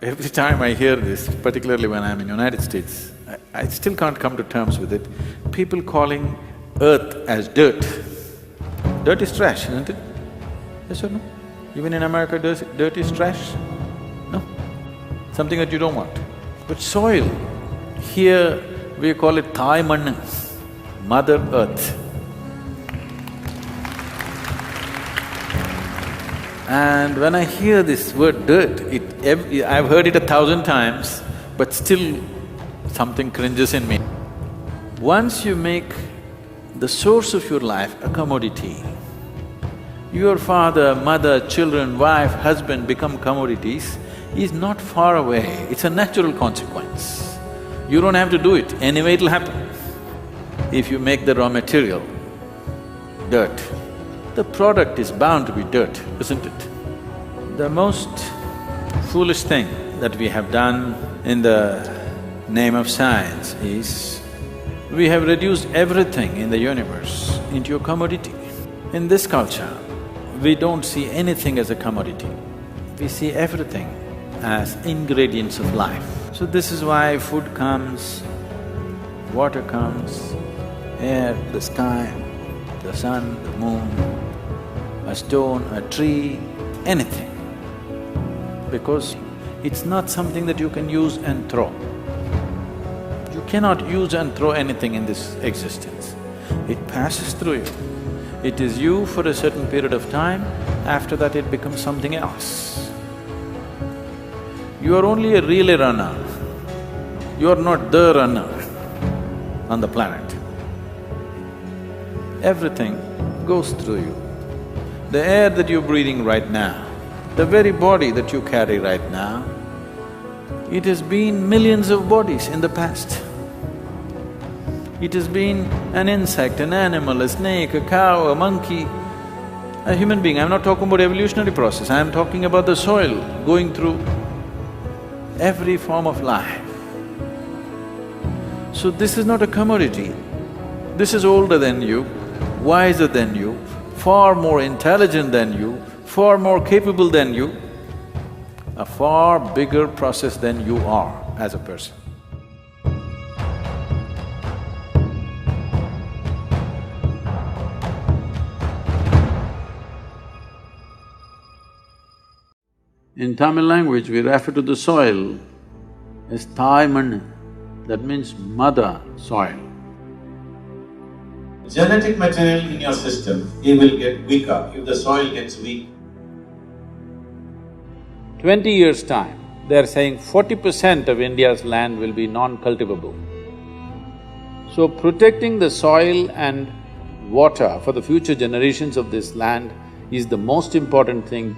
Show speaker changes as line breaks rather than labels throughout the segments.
Every time I hear this, particularly when I'm in United States, I still can't come to terms with it. People calling earth as dirt. Dirt is trash, isn't it? Yes or no? Even in America, dirt is trash? No? Something that you don't want. But soil, here we call it Thai Mannu, Mother Earth. And when I hear this word dirt, I've heard it 1,000 times, but still something cringes in me. Once you make the source of your life a commodity, your father, mother, children, wife, husband become commodities, is not far away, it's a natural consequence. You don't have to do it, anyway it'll happen. If you make the raw material dirt, the product is bound to be dirt, isn't it? The most foolish thing that we have done in the name of science is, we have reduced everything in the universe into a commodity. In this culture, we don't see anything as a commodity, we see everything as ingredients of life. So this is why food comes, water comes, air, the sky, the sun, the moon, a stone, a tree, anything. Because it's not something that you can use and throw. You cannot use and throw anything in this existence. It passes through you. It is you for a certain period of time, after that it becomes something else. You are only a relay runner. You are not the runner on the planet. Everything goes through you. The air that you're breathing right now, the very body that you carry right now, it has been millions of bodies in the past. It has been an insect, an animal, a snake, a cow, a monkey, a human being. I'm not talking about evolutionary process, I'm talking about the soil going through every form of life. So this is not a commodity. This is older than you, wiser than you, far more intelligent than you, far more capable than you, a far bigger process than you are as a person. In Tamil language, we refer to the soil as Thai Mannu, that means mother soil.
Genetic material in your system, it will get weaker if the soil gets weak.
20 years' time, they're saying 40% of India's land will be non-cultivable. So protecting the soil and water for the future generations of this land is the most important thing.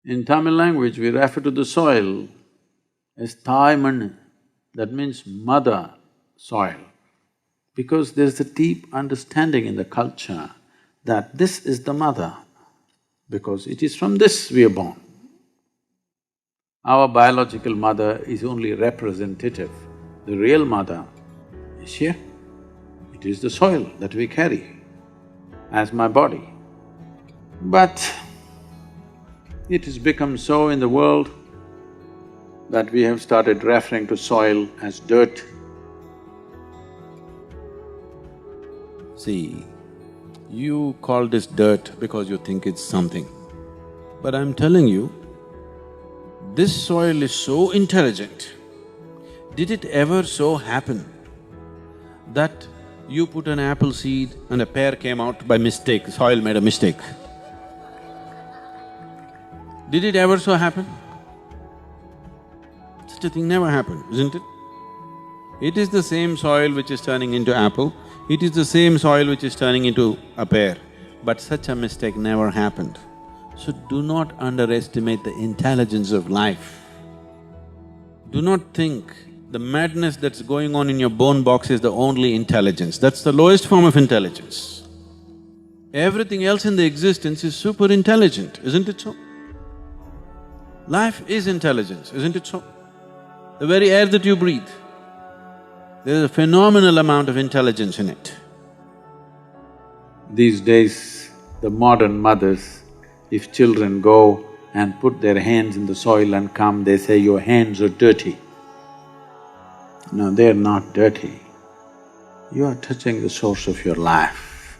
In Tamil language, we refer to the soil as Thai Mannu, that means mother soil, because there's a deep understanding in the culture that this is the mother, because it is from this we are born. Our biological mother is only representative. The real mother is here. It is the soil that we carry as my body. But it has become so in the world that we have started referring to soil as dirt. See, you call this dirt because you think it's something. But I'm telling you, this soil is so intelligent. Did it ever so happen that you put an apple seed and a pear came out by mistake, the soil made a mistake? Did it ever so happen? Such a thing never happened, isn't it? It is the same soil which is turning into apple, it is the same soil which is turning into a pear, but such a mistake never happened. So do not underestimate the intelligence of life. Do not think the madness that's going on in your bone box is the only intelligence, that's the lowest form of intelligence. Everything else in the existence is super intelligent, isn't it so? Life is intelligence, isn't it so? The very air that you breathe, there is a phenomenal amount of intelligence in it. These days, the modern mothers, if children go and put their hands in the soil and come, they say, your hands are dirty. No, they're not dirty. You are touching the source of your life.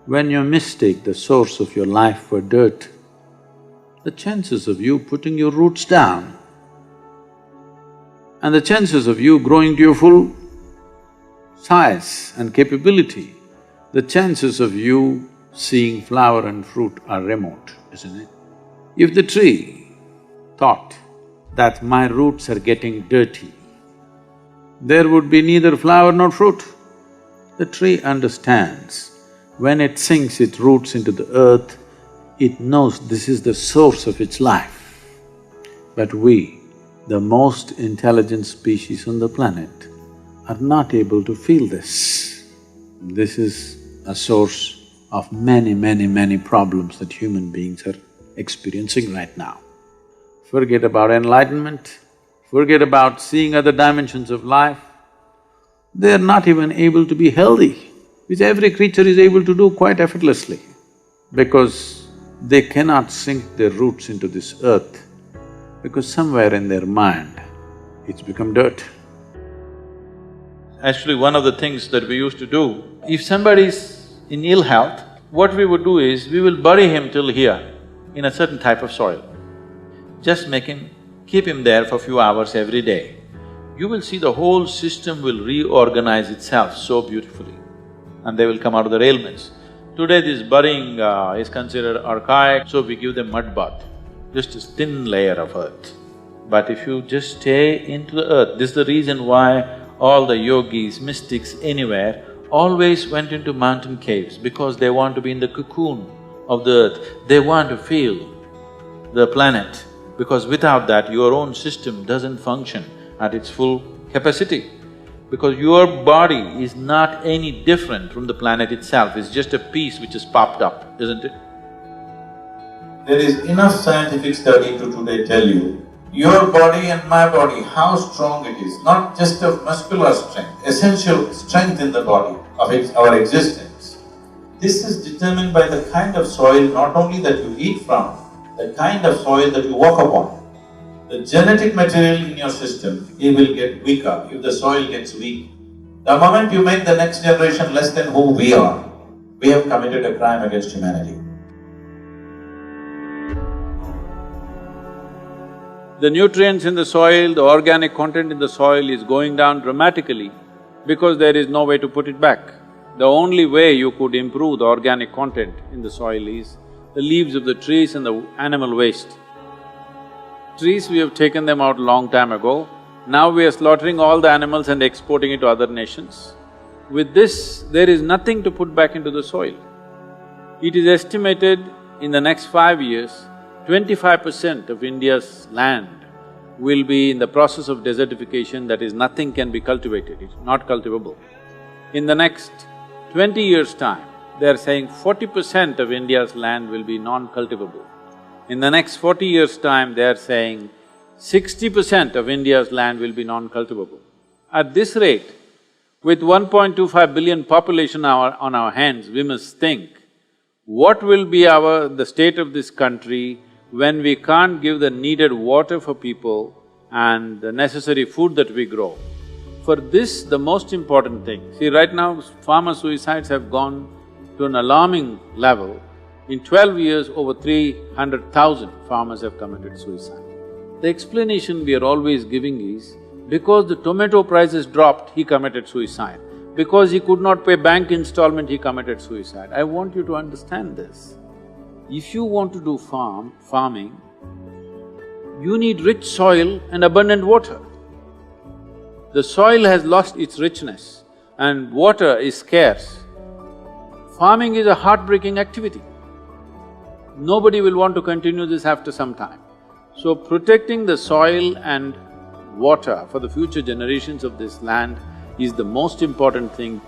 When you mistake the source of your life for dirt, the chances of you putting your roots down and the chances of you growing to your full size and capability, the chances of you seeing flower and fruit are remote, isn't it? If the tree thought that my roots are getting dirty, there would be neither flower nor fruit. The tree understands, when it sinks its roots into the earth, it knows this is the source of its life. But we, the most intelligent species on the planet, are not able to feel this. This is a source of many problems that human beings are experiencing right now. Forget about enlightenment, forget about seeing other dimensions of life. They're not even able to be healthy, which every creature is able to do quite effortlessly, because they cannot sink their roots into this earth, because somewhere in their mind, it's become dirt. Actually, one of the things that we used to do, if somebody's in ill health, what we would do is, we will bury him till here in a certain type of soil. Just keep him there for a few hours every day. You will see the whole system will reorganize itself so beautifully and they will come out of their ailments. Today this burying is considered archaic, so we give them mud bath, just a thin layer of earth. But if you just stay into the earth, this is the reason why all the yogis, mystics anywhere always went into mountain caves, because they want to be in the cocoon of the earth. They want to feel the planet, because without that your own system doesn't function at its full capacity. Because your body is not any different from the planet itself, it's just a piece which has popped up, isn't it?
There is enough scientific study to today tell you, your body and my body, how strong it is, not just of muscular strength, essential strength in the body of our existence. This is determined by the kind of soil not only that you eat from, the kind of soil that you walk upon. The genetic material in your system, it will get weaker if the soil gets weak. The moment you make the next generation less than who we are, we have committed a crime against humanity.
The nutrients in the soil, the organic content in the soil is going down dramatically because there is no way to put it back. The only way you could improve the organic content in the soil is the leaves of the trees and the animal waste. Trees, we have taken them out long time ago, now we are slaughtering all the animals and exporting it to other nations. With this, there is nothing to put back into the soil. It is estimated in the next 5 years, 25% of India's land will be in the process of desertification, that is, nothing can be cultivated, it's not cultivable. In the next 20 years' time, they are saying 40% of India's land will be non-cultivable. In the next 40 years' time, they are saying 60% of India's land will be non-cultivable. At this rate, with 1.25 billion population on our hands, we must think, what will be the state of this country when we can't give the needed water for people and the necessary food that we grow. For this, the most important thing… See, right now, farmer suicides have gone to an alarming level. In 12 years, over 300,000 farmers have committed suicide. The explanation we are always giving is, because the tomato prices dropped, he committed suicide. Because he could not pay bank installment, he committed suicide. I want you to understand this. If you want to do farming, you need rich soil and abundant water. The soil has lost its richness and water is scarce. Farming is a heartbreaking activity. Nobody will want to continue this after some time. So protecting the soil and water for the future generations of this land is the most important thing.